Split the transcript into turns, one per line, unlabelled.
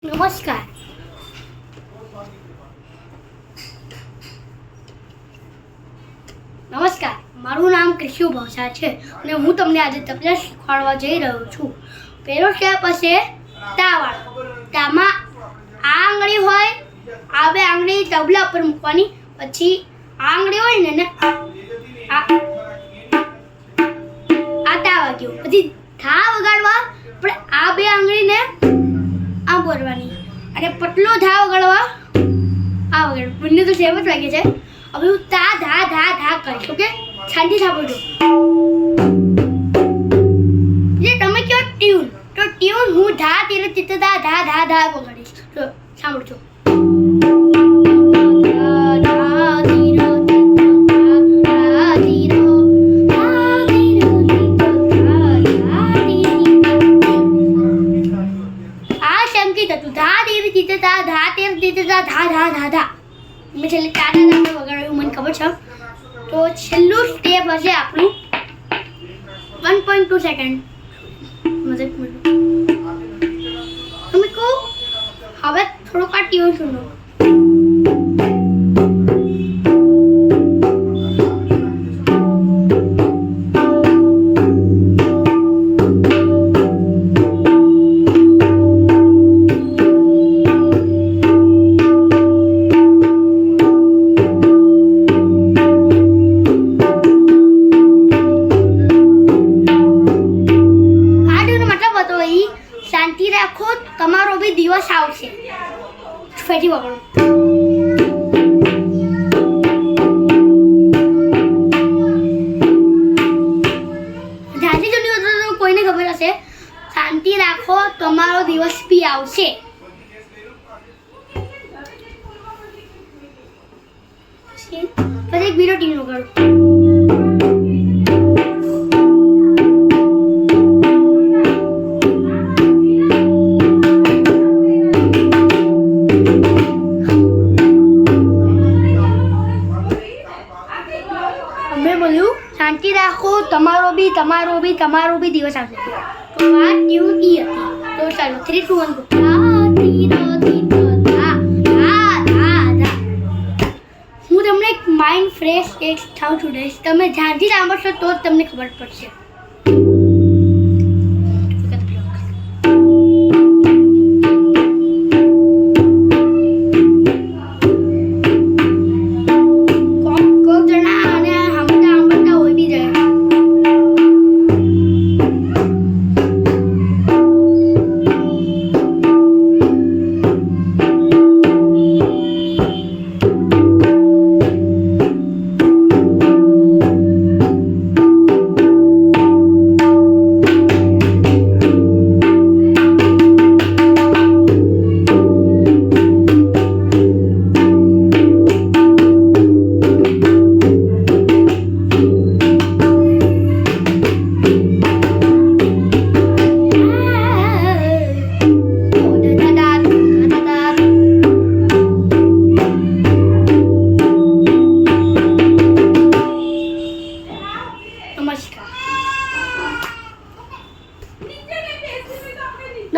નમસ્કાર. મારું નામ કૃષિ ભાષા છે અને હું તમને આજે તબલા શીખવાડવા જઈ રહ્યો છું. પહેલો સ્ટેપ હશે તાવાળો. તામાં આ આંગળી હોય, આ બે આંગળી તબલા ઉપર મૂકવાની, પછી આ આંગળી હોય ને આ તા વાગ્યો, પછી થા વગાડવા આપણે આ બે આંગળીને આમ બોલવાની અને પટલો ધા વગાડવા આ વગાડ. બંને તો સેમ જ લાગે છે. હવે હું તા ધા ધા ધા કરીશ. ઓકે, શાંતિ સાંભળજો. જે તમે કહો ટ્યુન, તો ટ્યુન હું ધા તીર ચિત્ત ધા ધા ધા ધા વગાડીશ. તો સાંભળજો. મેં છેલ્લે તારા નામે વગાડ્યું, મને ખબર છે. તો છેલ્લું સ્ટેપ હશે આપણું 1.2 સેકન્ડ. તમે કહો હવે થોડુંક આ ટ્યુન સુનો. શાંતિ રાખો, તમારો બી દિવસ આવશે. ફરી વગાડો. જાજી જલ્દી હતો તો કોઈને ખબર હશે. શાંતિ રાખો, તમારો દિવસ બી આવશે. પછી એક બીજો ટીમ વગાડો. શાંતિ રાખો, તમારો બી દિવસ આવશે. તો આ ટ્યુન ઈ હતી. તો ચાલો 3 2 1 હું તમને એક માઇન્ડ ફ્રેશ એક થાઉ છું. તમે ધ્યાનથી સાંભળશો તો જ તમને ખબર પડશે.